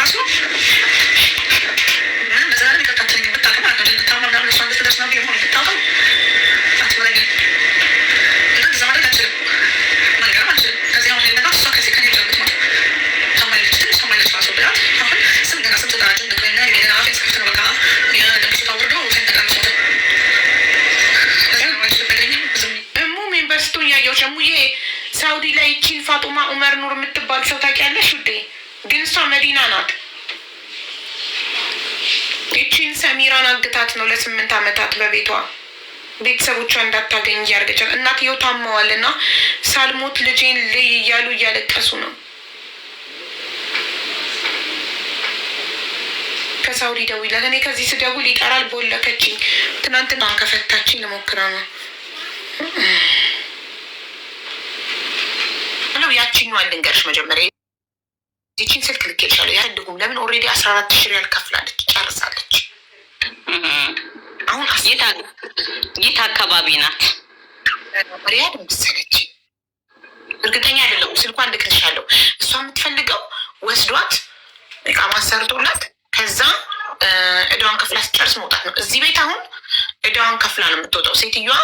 ራሱ መዘላለም ይቀጣትን የምታውቅ ማለት ነው። ልታማ ምናምን እሷ እንድትደርስ ነው ሆን የምታውቀው አትበለኝ። እንደዛ ማድረግ አልችልም፣ መንገርም አልችልም። ከዚህ አሁን ሌላ እሷ ከዚህ ከኔ ጀምት ማለት ታማለች፣ ትንሽ ታማለች ራሱ ብላት አሁን ስም ገና ስም ተደራጀ ንግረኛ የሜደና ራፍ ያስከፍት ነው በቃ ለምሱ ታወርዶ ሴን ተቀምሶት ሙሜን በስቶ እያየው ሸሙዬ ሳውዲ ላይ ይቺን ፋጡማ ኡመር ኑር የምትባል ሰው ታውቂያለሽ ውዴ? ግን እሷ መዲና ናት። ይቺን ሰሚራን አግታት ነው ለ8 ዓመታት በቤቷ ቤተሰቦቿ እንዳታገኝ እያደረገቻት። እናትየው ታማዋል እና ሳልሞት ልጄን ልይ እያሉ እያለቀሱ ነው። ከሳውዲ ደውይላት። እኔ ከዚህ ስደውል ይጠራል። ቦለከችኝ። ትናንትና ከፈታችኝ ልሞክራ ነው። ያችኛዋን ልንገርሽ መጀመሪያ ይቺን ስልክ ልኬልሻለሁ። ያድጉም ለምን ኦልሬዲ 14,000 ሪያል ከፍላለች ጨርሳለች። አሁን የት አካባቢ ናት? ሪያድ መሰለች፣ እርግጠኛ አይደለሁም። ስልኳን ልክልሻለሁ። እሷ የምትፈልገው ወስዷት እቃ ማሰርቶላት ከዛ እዳዋን ከፍላ ስትጨርስ መውጣት ነው። እዚህ ቤት አሁን እዳዋን ከፍላ ነው የምትወጣው። ሴትዮዋ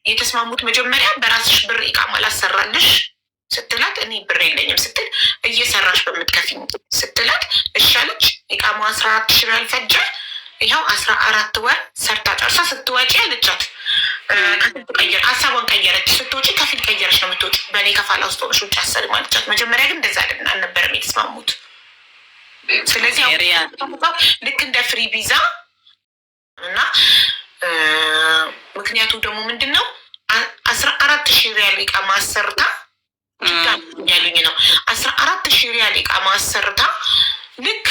የተስማሙት መጀመሪያ በራስሽ ብር እቃ ላሰራልሽ ስትላት እኔ ብር የለኝም ስትል እየሰራሽ በምትከፊኝ ስትላት እሻለች። ኢቃማ 14,000 ሪያል ፈጀ። ይኸው 14 ወር ሰርታ ጨርሳ ስትወጪ አለቻት። ቀየር ሀሳቧን ቀየረች። ስትወጪ ከፊል ቀየረች ነው የምትወጪ። በእኔ ከፋላ ውስጥ ሆነሽ ውጭ አሰሪ አለቻት። መጀመሪያ ግን እንደዛ አልነበረም የተስማሙት። ስለዚህ ልክ እንደ ፍሪ ቪዛ እና ምክንያቱ ደግሞ ምንድን ነው 14,000 ሪያል ኢቃማ አሰርታ ያሉኝ ነው 14,000 ሪያል እቃ ማሰርታ ልክ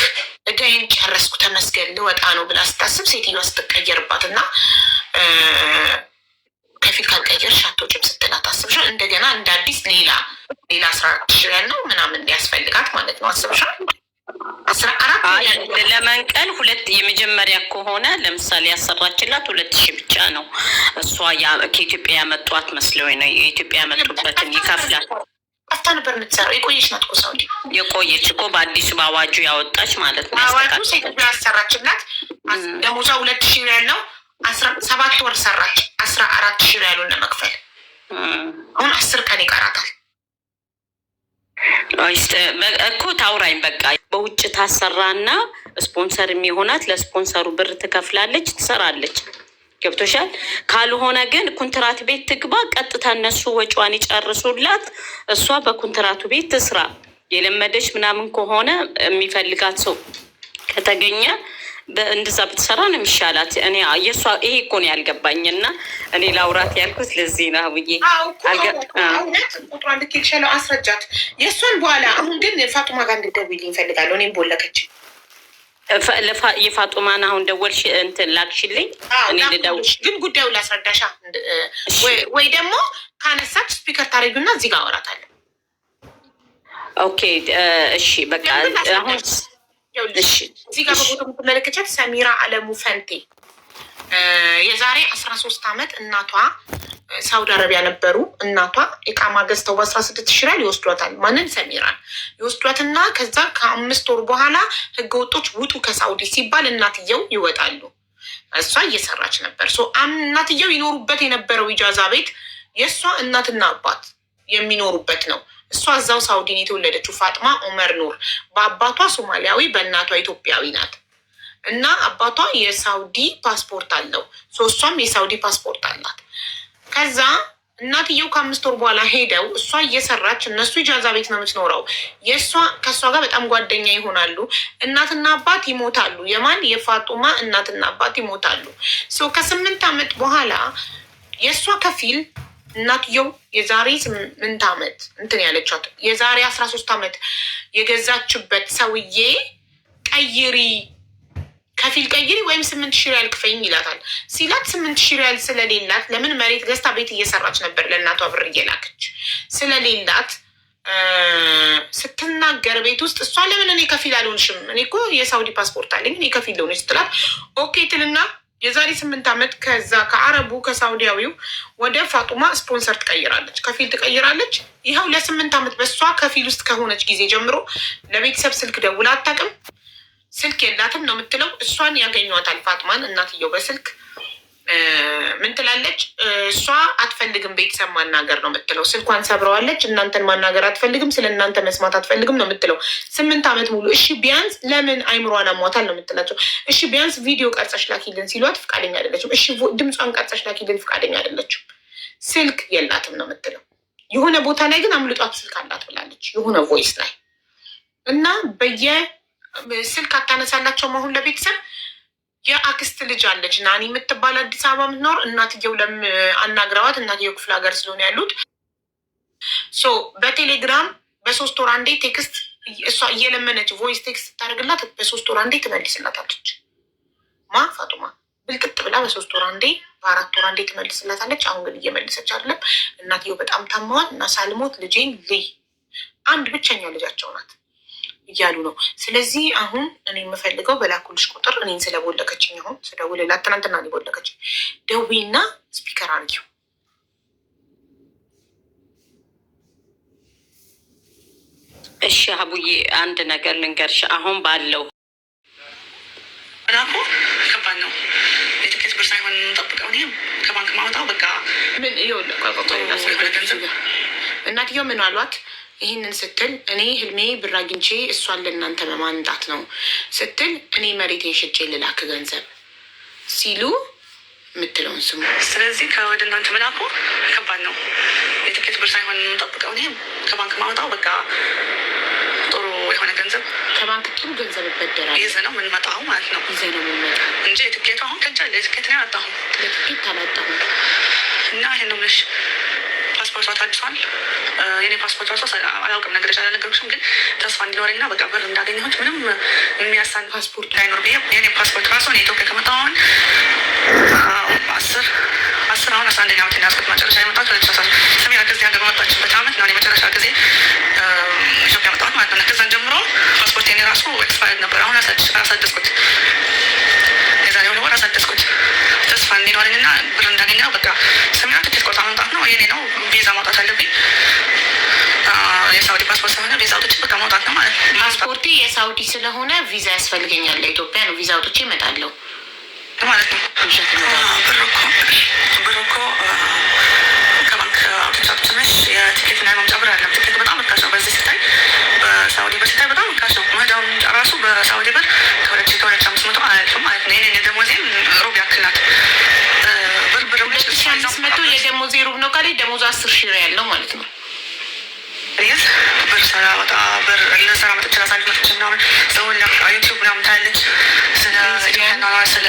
እዳይን ጨረስኩ ተመስገን ልወጣ ነው ብላ ስታስብ ሴትዮዋ ስትቀየርባት እና ከፊል ካልቀየርሽ አትወጪም ስትላት አስብሻል። እንደገና እንደ አዲስ ሌላ 14,000 ሪያል ነው ምናምን ሊያስፈልጋት ማለት ነው። አስብሻል 14 ለመንቀል ሁለት የመጀመሪያ ከሆነ ለምሳሌ ያሰራችላት 2,000 ብቻ ነው። እሷ ከኢትዮጵያ ያመጧት መስለው ነው። የኢትዮጵያ ያመጡበትን ይከፍላል። አፍታ ነበር የምትሰራው። የቆየች ናት እኮ ሳውዲ የቆየች እኮ በአዲሱ በአዋጁ ያወጣች ማለት ነው። አዋጁ ሴትዮዋ ያሰራችላት ደሞዟ 2,000 ሪያል ነው። 7 ወር ሰራች 14,000 ሪያሉን ለመክፈል አሁን 10 ቀን ይቀራታል እኮ ታውራኝ። በቃ በውጭ ታሰራና ስፖንሰር የሚሆናት ለስፖንሰሩ ብር ትከፍላለች፣ ትሰራለች። ገብቶሻል። ካልሆነ ግን ኮንትራት ቤት ትግባ፣ ቀጥታ እነሱ ወጪዋን ይጨርሱላት፣ እሷ በኮንትራቱ ቤት ትስራ። የለመደች ምናምን ከሆነ የሚፈልጋት ሰው ከተገኘ እንደዛ ብትሰራ ነው የሚሻላት። እኔ የእሷ ይሄ እኮ ነው ያልገባኝና እኔ ላውራት ያልኩት ለዚህ ነው ብዬ እውነት ቁጥሯን ልኬልሻለሁ፣ አስረጃት የእሷን በኋላ። አሁን ግን ፋጡማ ጋር እንድትደውይልኝ እፈልጋለሁ። እኔም ቦለከች የፋጡማን አሁን ደወልሽ እንትን ላክሽልኝ። እኔ ልደውልሽ ግን ጉዳዩ ላስረዳሻ ወይ ደግሞ ካነሳች ስፒከር ታደርጊውና እዚህ ጋር አወራታለሁ። ኦኬ እሺ በቃ አሁን እዚህ ጋር በቦታ የምትመለከቻት ሰሚራ አለሙ ፈንቴ የዛሬ 13 ዓመት እናቷ ሳውዲ አረቢያ ነበሩ። እናቷ ኢቃማ ገዝተው በ16,000 ሪያል ይወስዷታል። ማንን? ሰሚራን ይወስዷትና ከዛ ከ5 ወር በኋላ ህገ ወጦች ውጡ ከሳውዲ ሲባል እናትየው ይወጣሉ። እሷ እየሰራች ነበር። እናትየው ይኖሩበት የነበረው ኢጃዛ ቤት የእሷ እናትና አባት የሚኖሩበት ነው። እሷ እዛው ሳውዲን የተወለደችው ፋጥማ ኡመር ኑር በአባቷ ሶማሊያዊ በእናቷ ኢትዮጵያዊ ናት። እና አባቷ የሳውዲ ፓስፖርት አለው። እሷም የሳውዲ ፓስፖርት አላት። ከዛ እናትየው ከ5 ወር በኋላ ሄደው እሷ እየሰራች እነሱ ኢጃዛ ቤት ነው የምትኖረው። ከእሷ ጋር በጣም ጓደኛ ይሆናሉ። እናትና አባት ይሞታሉ። የማን? የፋጡማ እናትና አባት ይሞታሉ። ከ8 ዓመት በኋላ የእሷ ከፊል እናትየው የዛሬ 8 ዓመት እንትን ያለቻት የዛሬ 13 ዓመት የገዛችበት ሰውዬ ቀይሪ ከፊል ቀይሪ ወይም 8,000 ሪያል ክፈኝ ይላታል። ሲላት 8,000 ሪያል ስለሌላት ለምን መሬት ገዝታ ቤት እየሰራች ነበር ለእናቷ ብር እየላከች ስለሌላት ስትናገር ቤት ውስጥ እሷ ለምን እኔ ከፊል አልሆንሽም? እኔ እኮ የሳውዲ ፓስፖርት አለኝ እኔ ከፊል ልሆንሽ ስትላት ኦኬ ትልና የዛሬ 8 ዓመት ከዛ ከአረቡ ከሳውዲያዊው ወደ ፋጡማ ስፖንሰር ትቀይራለች፣ ከፊል ትቀይራለች። ይኸው ለ8 ዓመት በሷ ከፊል ውስጥ ከሆነች ጊዜ ጀምሮ ለቤተሰብ ስልክ ደውላ አታውቅም። ስልክ የላትም ነው የምትለው። እሷን ያገኟታል ፋጥማን እናትየው በስልክ ምን ትላለች? እሷ አትፈልግም ቤተሰብ ማናገር ነው የምትለው። ስልኳን ሰብረዋለች። እናንተን ማናገር አትፈልግም፣ ስለ እናንተ መስማት አትፈልግም ነው የምትለው 8 ዓመት ሙሉ። እሺ ቢያንስ ለምን አይምሯን አሟታል ነው የምትላቸው። እሺ ቢያንስ ቪዲዮ ቀርጸሽ ላኪልን ሲሏት ፍቃደኛ አይደለችም። እሺ ድምጿን ቀርጸሽ ላኪልን ፍቃደኛ አይደለችም። ስልክ የላትም ነው የምትለው። የሆነ ቦታ ላይ ግን አምልጧት ስልክ አላት ብላለች፣ የሆነ ቮይስ ላይ እና ስልክ አታነሳላቸው መሆን ለቤተሰብ የአክስት ልጅ አለች ናኒ የምትባል አዲስ አበባ የምትኖር እናትየው አናግረዋት፣ እናትየው ክፍለ ሀገር ስለሆነ ያሉት በቴሌግራም በ3 ወር አንዴ ቴክስት እሷ እየለመነች ቮይስ ቴክስት ታደርግላት በ3 ወር አንዴ ትመልስላታለች። ፋጡማ ብልቅጥ ብላ በ3 ወር አንዴ በ4 ወር አንዴ ትመልስላታለች። አሁን ግን እየመልሰች አይደለም። እናትየው በጣም ታማዋል እና ሳልሞት ልጄን ልይ አንድ ብቸኛ ልጃቸው ናት እያሉ ነው። ስለዚህ አሁን እኔ የምፈልገው በላኩልሽ ቁጥር እኔን ስለቦለከችኝ አሁን ስደውልላት ትናንትና እኔ ቦለከችኝ፣ ደዊና ስፒከር አድርጊው። እሺ አቡዬ አንድ ነገር ልንገርሽ። አሁን ባለው ላኮ ከባድ ነው። የትኬት ብር ሳይሆን የምንጠብቀው እኔም ከባንክ ማውጣው በቃ ምን እናትየው ምን አሏት? ይህንን ስትል እኔ ህልሜ ብር አግኝቼ እሷን ለእናንተ በማንጣት ነው ስትል እኔ መሬቴን ሽጬ ልላክ ገንዘብ ሲሉ የምትለውን ስሙ። ስለዚህ ከወደ እናንተ መላኩ ከባድ ነው። የትኬት ብር ሳይሆን የምንጠብቀው እኔም ከባንክ ማውጣው በቃ ጥሩ የሆነ ገንዘብ ከባንክ ጥሩ ገንዘብ እበደራለሁ ይዘህ ነው የምንመጣው ማለት ነው። ይዘህ ነው የምንመጣው እንጂ የትኬቱ አሁን ከእጃለ የትኬት ነው ያጣሁ ለትኬት አላጣሁም እና ይሄን ነው ብለሽ ፓስፖርቷ ታድሷል። የኔ ፓስፖርት ራሱ አላውቅም ነገር አልነገርኩሽም፣ ግን ተስፋ እንዲኖረኝና በቃ ብር እንዳገኘሁት ምንም የሚያሳን ፓስፖርት አይኖር ብዬ የኔ ፓስፖርት ራሱ እኔ ኢትዮጵያ ከመጣሁ አሁን 11ኛ ዓመት ያስኩት መጨረሻ የመጣሁት 2013 ሰሜራ ከዚህ ሀገር በመጣችበት ዓመት ነው የመጨረሻ ጊዜ ኢትዮጵያ መጣሁት ማለት ነው። ከዛን ጀምሮ ፓስፖርት የኔ ራሱ ኤክስፓየርድ ነበር። አሁን አሳደስኩት፣ የዛሬ 2 ወር አሳደስኩት ተስፋ እንዲኖረኝና ብር እንዳገኘው በቃ ሰሜራ ትኬት ቆርጣ መምጣት ነው የኔ ነው። ቪዛ ማውጣት አለብኝ። የሳውዲ ፓስፖርት ስለሆነ ቪዛ አውጥቼ በቃ ማውጣት ነው ማለት ነው። ፓስፖርቴ የሳውዲ ስለሆነ ቪዛ ያስፈልገኛል። ለኢትዮጵያ ነው ቪዛ አውጥቼ እመጣለሁ ማለት ነው። ብር እኮ ከባንክ አውጥቼ ትንሽ የትኬትና የመምጫ ብር አለ። ትኬት በጣም ርካሽ ነው በዚህ ሲታይ፣ በሳውዲ ብር ሲታይ በጣም ርካሽ ነው። መሄጃውን ራሱ በሳውዲ ብር ከ2,500 አያልፍም ማለት ነው። የኔ ደሞዜም ሩብ ያክል ናት። ብር 2,500 የደሞዜ ሩብ ነው ካለ ደሞዙ 10,000 ነው ያለው ማለት ነው። ይህ ብር ሰራወጣ ብር ለሰራ መጥቼ ላሳልፍ ምናምን ሰው ዩቲዩብ ምናምን ታያለች። ስለ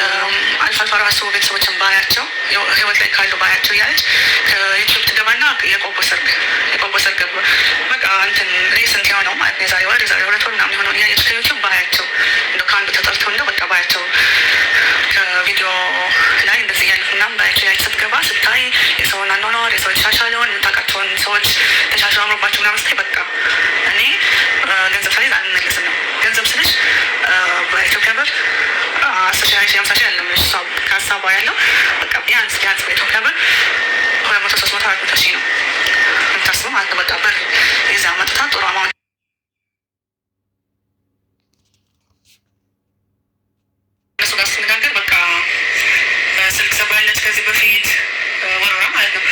አልፋልፋ ራሱ ቤተሰቦችን ባያቸው ህይወት ላይ ካሉ ባያቸው እያለች ከዩቲዩብ ትገባና የቆቦ ሰርግ በቃ እንትን ሬስንት የሆነው ማለት የዛሬ 2 ወር ምናምን የሆነው እያየች ከዩቲዩብ ባያቸው እንደ ከአንዱ ተጠርተው እንደው በቃ ባያቸው ከቪዲዮ ላይ እንደዚህ እያለፍ ምናምን ባያቸው ያች ስትገባ ስታይ የሰውን አኗኗር የሰው የተሻሻለውን የምታውቃቸውን ሰዎች ተሻሽለው አምሮባቸው ምናምን ስታይ በቃ እኔ ገንዘብ ሳይዝ አልመለስም ነው። ገንዘብ ስልሽ በኢትዮጵያ ብር 10,000 50,000 ያለም ከሀሳቧ ያለው በቃ ቢያንስ በኢትዮጵያ ብር 200 300 400,000 ነው የምታስበው ማለት ነው። በቃ ብር ይዛ መጥታ ጥሩ አማውንት እነሱ ጋር ስነጋገር በቃ ስልክ ሰብራለች ከዚህ በፊት ወረራ ማለት ነው።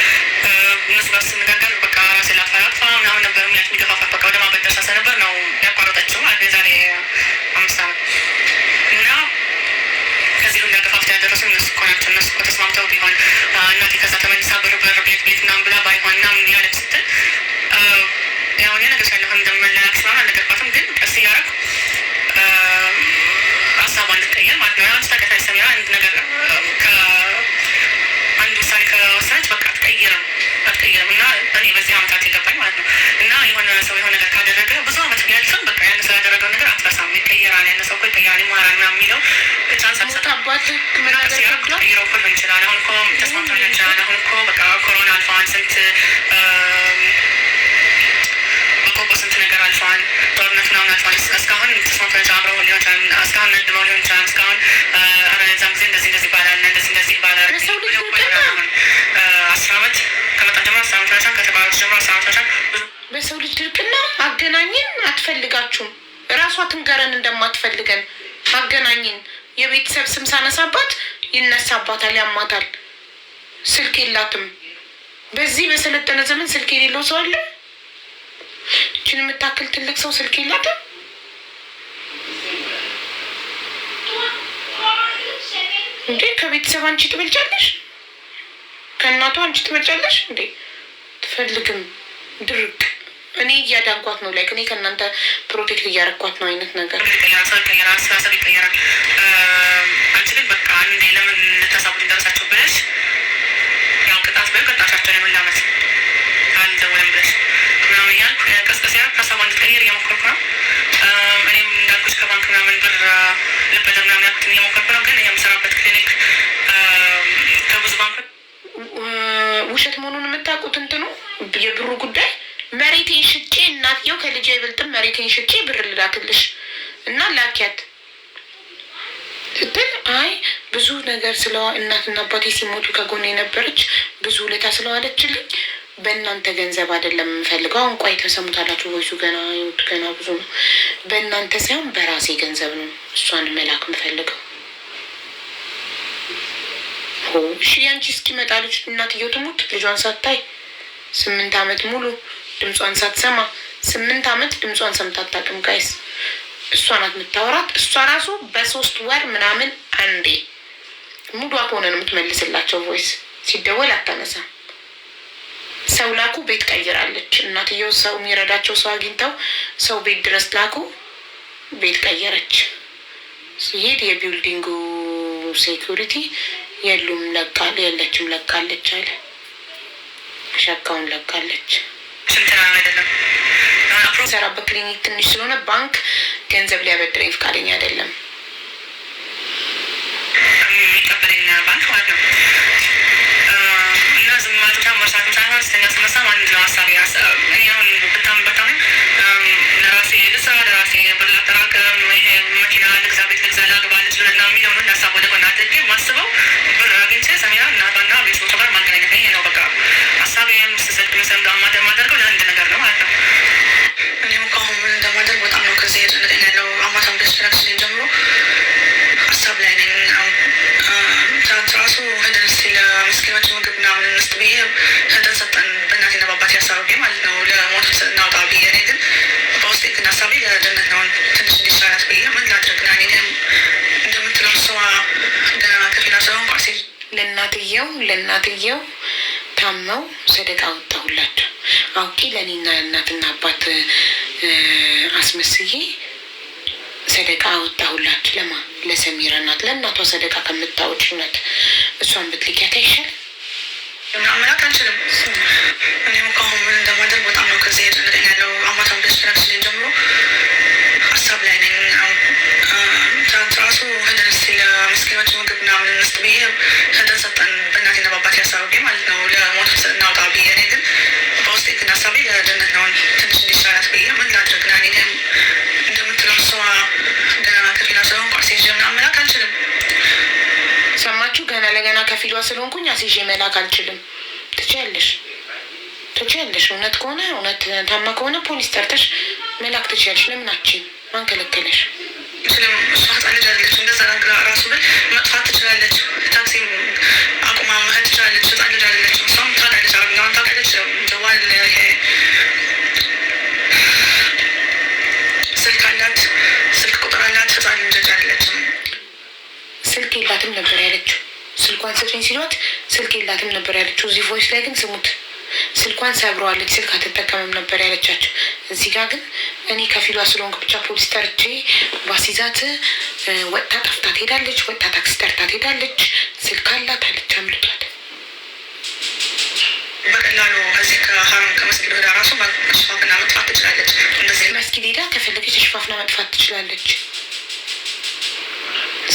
እነሱ ጋር ስነጋገር በቃ ስላፋላፋ ምናምን ነበር የሚያት የሚገፋፋት በቃ ወደ ማበድ ደርሳሳ ነበር ነው ያቋረጠችው ማለት ነው የዛሬ 5 ዓመት እና ከዚህ ሁሉ ያገፋፍታ ያደረሱ እነሱ እኮ ናቸው። እነሱ እኮ ተስማምተው ቢሆን እናቴ ከዛ ተመልሳ ብር ቤት ምናምን ብላ ባይሆን ምናምን እያለች ስትል ያው እኔ ነገር ሳለሁ እንደመላክ ስለሆነ አልነገርኳትም፣ ግን ቀስ እያደረኩ ሀሳቧ እንድትቀየር ማለት ነው። ስታቀታይ ሰሚራ አንድ ነገር አንድ ውሳኔ ከወሰነች በቃ አትቀይርም እና እኔ በዚህ አመታት የገባኝ ማለት ነው። እና የሆነ ሰው የሆነ ነገር ካደረገ ብዙ አመት ቢያልፍም በቃ ያን ሰው ያደረገው ነገር አትረሳም። ይቀየራል፣ ያን ሰው እኮ ይቀየራል፣ ይማራል ምናምን የሚለው ቻንስ አትሰጣባት ቀይረው እኮ ሊሆን ይችላል። አሁን እኮ ተስማምቶ ሊሆን ይችላል። አሁን እኮ በቃ ኮሮና አልፈዋል፣ ስንት በቆቦ ስንት ነገር አልፈዋል፣ ጦርነት ምናምን አልፈዋል። እስካሁን ተስማምቶ አብረው ሊሆን ይችላል፣ እስካሁን ነድመው ሊሆን ይችላል። እስካሁን ዛም ጊዜ እንደዚህ ይባላል፣ እንደዚህ ይባላል። 10 ዓመት ከመጣ ጀምሮ 10 ዓመት ናሻን ከተባለ ጀምሮ 10 ዓመት ናሻን በሰው ልጅ ድርቅና አገናኝን አትፈልጋችሁም። ራሷ ትንገረን እንደማትፈልገን አገናኝን። የቤተሰብ ስም ሳነሳባት ይነሳባታል፣ ያማታል። ስልክ የላትም። በዚህ በሰለጠነ ዘመን ስልክ የሌለው ሰው አለ? ይችን የምታክል ትልቅ ሰው ስልክ የላትም? እንዴ ከቤተሰብ አንቺ ትበልጫለሽ? ከእናቷ አንቺ ትበልጫለሽ እንዴ? ትፈልግም ድርቅ እኔ እያዳንኳት ነው። ላይክ እኔ ከእናንተ ፕሮቴክት እያረኳት ነው አይነት ነገር ይቀየራል። አንቺ ግን በቃ አንዴ ለምን ልታሳቡ ደረሳቸው ብለሽ ያው ቅጣት በቅጣታቸው የመላመት አልደወለም ብለሽ ምናምን እያልኩ ቀስቀስ ያ ሀሳቧ እንድትቀይር እየሞከርኩ ነው። እኔም እንዳልኩሽ ከባንክ ምናምን ብር ልበደር ምናምን ያልኩትን እየሞከርኩ ነው። ግን የምሰራበት ክሊኒክ ከብዙ ባንኮች ውሸት መሆኑን የምታውቁት እንትኑ የብሩ ጉዳይ መሬቴን ሽጬ እናትየው ከልጅ አይበልጥም መሬቴን ሽጬ ብር ልላክልሽ እና ላኪያት ስትል አይ ብዙ ነገር ስለዋ እናትና አባቴ ሲሞቱ ከጎኔ የነበረች ብዙ ውለታ ስለዋለችልኝ በእናንተ ገንዘብ አይደለም የምፈልገው። አሁን ቆይ ተሰሙታላችሁ። ወይሱ ገና ይወት ገና ብዙ ነው። በእናንተ ሳይሆን በራሴ ገንዘብ ነው እሷን መላክ የምፈልገው። እሺ ያንቺ እስኪመጣ ልጅ እናትየው ትሙት ልጇን ሳታይ 8 ዓመት ሙሉ ድምጿን ሳትሰማ 8 ዓመት ድምጿን ሰምታ አታውቅም። ጋይስ እሷ ናት የምታወራት። እሷ ራሱ በ3 ወር ምናምን አንዴ ሙዷ ከሆነ ነው የምትመልስላቸው። ቮይስ ሲደወል አታነሳም። ሰው ላኩ ቤት ቀይራለች። እናትየው ሰው የሚረዳቸው ሰው አግኝተው ሰው ቤት ድረስ ላኩ ቤት ቀየረች። ሲሄድ የቢልዲንጉ ሴኩሪቲ የሉም ለቃል የለችም ለቃለች አለ። ሸካውን ለቃለች። ሰራበት ክሊኒክ ትንሽ ስለሆነ ባንክ ገንዘብ ሊያበድረኝ ፈቃደኛ አይደለም። የሚቀበለኝ ባንክ ማለት ነው። እና ዝም ማለት መርሳት ሳይሆን ስተኛ ስነሳ ማንድ ነው ሀሳቢ እኔ አሁን በጣም ለራሴ ልስራ ለራሴ ብር ላጠራቅም መኪና ልግዛ ቤት ልግዛ ላግባ ልጅ ልና የሚለውን ሀሳብ ወደ ጎን አድርጌ ማስበው ብር አግኝቼ ሰሜና እናቷና ቤተሰቦቿ ጋር ማገናኘት ይሄ ነው በቃ ሀሳቢ። ስስልክ ሚሰምዶ ማደርገው ለአንድ ነገር ነው ማለት ነው። እኔም እኮ አሁን ምን እንደማደርግ በጣም ነው ከዚህ የጨነቀኝ ያለው። አማታም ደስ ነግስልኝ ጀምሮ ሀሳብ ላይ ነኝ። ትናንት ራሱ ሄደን እስኪ ለምስኪኖች ምግብ ምናምን እንስጥ ብዬ ሄደን ሰጠን በእናቴና በአባቴ ሀሳብ ማለት ነው ለሞቱት እናውጣ ብዬ። እኔ ግን በውስጤ ግን ሀሳቤ ለደህንነት ነው ትንሽ እንዲሻላት ብዬ ምን ላድርግ ና እንደምትለው እሷ ገና ከፊላ ስለሆንኩ አርሴ ለእናትየው ታመው ሰደቃ ወጣሁላቸው አውቄ ለእኔና እናትና አባት አስመስዬ ሰደቃ አወጣሁላችሁ። ለማ ለሰሚራ እናት ለእናቷ ሰደቃ ከምታወጪ ናት። እሷን ብትልኪያት አይሻልም? ምናምናት አንችልም። እኔም እኮ አሁን ምን እንደማደርግ በጣም ነው ከዚህ የጨነቀኝ ያለው። አማታም ደስ ነግስልኝ ጀምሮ ሀሳብ ላይ ነኝ። ትናንት ራሱ ሄደን እስኪ ለምስኪኖች ምግብ ምናምን እንስጥ ብዬ ሄደን ሰጠን በእናቴና በአባቴ ሀሳብ ማለት ነው ለሞቱት እናውጣ ብዬ። እኔ ግን በውስጤ ግን ሀሳቤ ለደህንነት ነው ትንሽ እንዲሻላት ብዬ ምን ላድርግ ና እንደምትለው እሷ ገና ከፊላ ስለሆንኩ አርሴ ምናምን መላክ አልችልም። ሰማችሁ? ገና ለገና ከፊሏ ስለሆንኩኝ አስይዤ መላክ አልችልም። ትችያለሽ። እውነት ከሆነ እውነት ታማ ከሆነ ፖሊስ ጠርተሽ መላክ ትችያለሽ። ለምናችን ማን ከለከለሽ? ስለም እሷ ህፃን ልጅ አለች። እንደዛ ነግራ ራሱ ግን መጥፋት ትችላለች። ታክሲ አቁማ መሄድ ትችላለች። ህፃን ልጅ አለች። እሷም ታውቃለች፣ አረብኛዋን ታውቃለች። ጀዋል ስልክ አላት፣ ስልክ ቁጥር አላት። ህፃን ልጅ አለችም። ስልክ የላትም ነበር ያለችው። ስልኳን ስጭኝ ሲሏት ስልክ የላትም ነበር ያለችው። እዚህ ቮይስ ላይ ግን ስሙት፣ ስልኳን ሰብረዋለች፣ ስልክ አትጠቀምም ነበር ያለቻቸው። እዚህ ጋር ግን እኔ ከፊሏ ስለሆንኩ ብቻ ፖሊስ ጠርቼ ባሲዛት ወጥታ ጠፍታ ትሄዳለች፣ ወጥታ ታክሲ ጠርታ ትሄዳለች። ስልክ አላት አለች፣ አምልጧል። በቀላሉ እዚህ ከሀረም ከመስጊድ ወደ ራሱ ሽፋፍና መጥፋት ትችላለች። እንደዚህ መስጊድ ሄዳ ከፈለገች ሽፋፍና መጥፋት ትችላለች።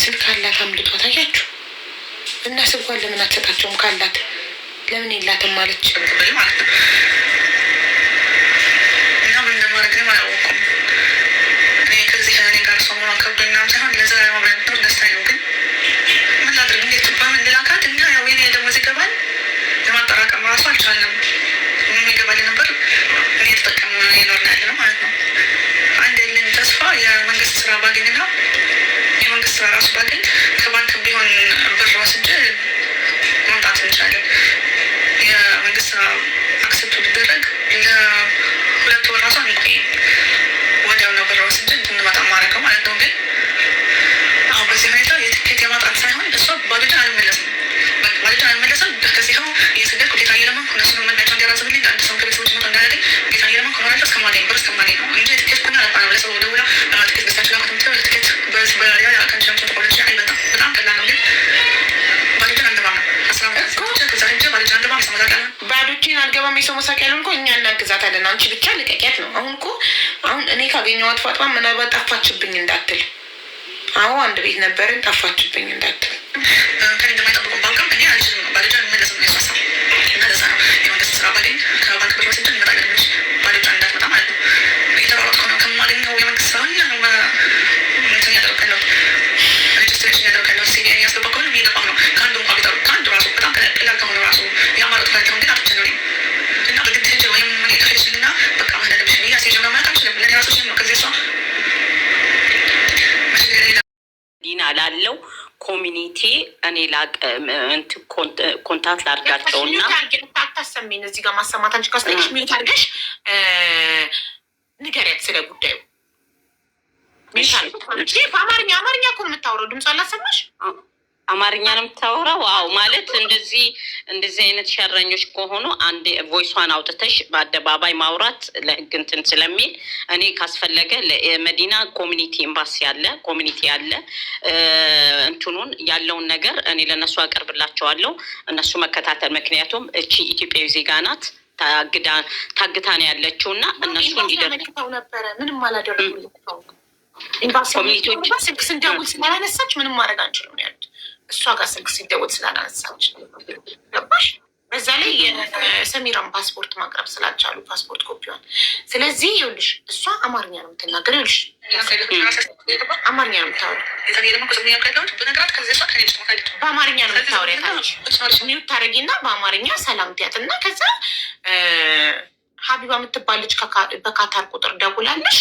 ስልክ አላት፣ አምልጧት። አያችሁ? እና ስልኳን ለምን አትሰጣቸውም? ካላት ለምን የላትም ማለች ማለት ነው። እና ምን እንደማድረግ ነው አላወኩም። እኔ ከዚህ ከእኔ ጋር ሰሞኑን ከብዶኛም ሳይሆን ለዛ ማብረት ነው ደስታ ነው። ግን ምን ላድርግ? እንዴት በምን ልላካት? እና ያው የኔ ደሞዝ ይገባል፣ ለማጠራቀም ራሱ አልቻለም። ምን ይገባል ነበር እኔ የተጠቀም ይኖር ያለ ነው ማለት ነው። አንድ የለኝ ተስፋ የመንግስት ስራ ባገኝና ራሱ ባገኝ ከባንክ ቢሆን ብር ወስጄ መምጣት እንችላለን። የመንግስት ስራ አክሰፕት ቢደረግ ለ2 ወር ራሱ አንቆይም። ወዲያው ነው ብር ወስጄ እንድንመጣ ማድረገው ማለት ነው። ግን አሁን በዚህ ሁኔታ የትኬት የማጣት ሳይሆን እሷ ባዶጃን አልመለስም፣ ባዶጃን አልመለስም። ከዚህ ሁ የስደት ጌታ እየለመንኩ እነሱ ነው መናቸው እንዲያራዝምልኝ አንድ ሰው ከቤተሰቦች መቶ እንዳያገኝ ጌታ እየለመንኩ ነው እስከማገኝ ብር እስከማገኝ ነው እንጂ ትኬት ኩኛ አልባነ ለሰው ደውላ ትኬት ገዝታችሁ ላኩት ምትለው ትኬት በሪያ ከንሻቸው ተቆለች አይበጣም። በጣም ቀላል ነው። ግን ባዶጃን አልገባም ነው ባዶችን አልገባም። የሰው መሳቂያ ያሉን እኮ እኛ እናግዛታለን። አንቺ ብቻ ልቀቂያት ነው። አሁን እኮ አሁን እኔ ካገኘኋት ፋጥማ ምናልባት ጠፋችብኝ እንዳትል። አዎ አንድ ቤት ነበርን ጠፋችብኝ እንዳትል። ከኔ እንደማይጠብቁ ባንክም እኔ አልችልም። ባዶጃን መለስ ነው ያስወሳል እና ለዛ ነው የመንግስት ስራ ባገኝ ከባንክ ብር ወስጄ እንመጣለች። ባዶጃን እንዳትመጣ ማለት ነው። እየተሯሯጥኩ ነው ከማገኘው የመንግስት ስራ ሁላ ነው እንትን ያደርጋለሁ ሬጅስትሬሽን ያደርጋለሁ። ሲቪ ያስገባ ከሆነ የሚገባም ነው ከአንዱ እንኳ ቢጠሩ ከአንዱ ራሱ በጣም ቀላል ከሆነ ራሱ ያማረጡ ካለሁን ግን አትቸገሪም እና በግድ ሄጅ ወይም ምን የተፈለሽን እና በቃ መለለብሽ ብያ ሴጅ ነው ማለት አልችልም። ለኔ ራሶች ነው ከዚህ እሷ ዲና ላለው ኮሚኒቲ እኔ ኮንታክት ላድርጋቸው እና ታሰሚን እዚህ ጋር ማሰማት አንቺ ካስጠቅሽ ሚዩት አድርገሽ ንገሪያት ስለ ጉዳዩ። በአማርኛ እኮ ነው የምታወራው። ድምጿ አላሰማሽ? አማርኛ ነው የምታወራው። አዎ ማለት እንደዚህ አይነት ሸረኞች ከሆኑ አንድ ቮይሷን አውጥተሽ በአደባባይ ማውራት ለህግ እንትን ስለሚል እኔ ካስፈለገ ለመዲና ኮሚኒቲ ኤምባሲ ያለ ኮሚኒቲ ያለ እንትኑን ያለውን ነገር እኔ ለነሱ አቀርብላቸዋለሁ። እነሱ መከታተል ምክንያቱም እቺ ኢትዮጵያዊ ዜጋ ናት ታግታ ነው ያለችው እና እነሱ እንዲደርሰው ነበረ ምንም አላደረጉልኝም። ኮሚኒቲዎች ስልክ ስንደውል ስላላነሳች ምንም ማድረግ አንችልም ነው ያሉት። እሷ ጋር ስልክ ሲደውል ስላላነሳች ገባሽ? በዛ ላይ የሰሚራን ፓስፖርት ማቅረብ ስላልቻሉ ፓስፖርት ኮፒዋን። ስለዚህ ይኸውልሽ እሷ አማርኛ ነው የምትናገር። ይኸውልሽ አማርኛ ነው የምታወራው። በአማርኛ ነው የምታወሪያታለሽ። ሚዩት ታደርጊና በአማርኛ ሰላም ትያት እና ከዛ ሀቢባ የምትባል ልጅ በካታር ቁጥር ደውላለሽ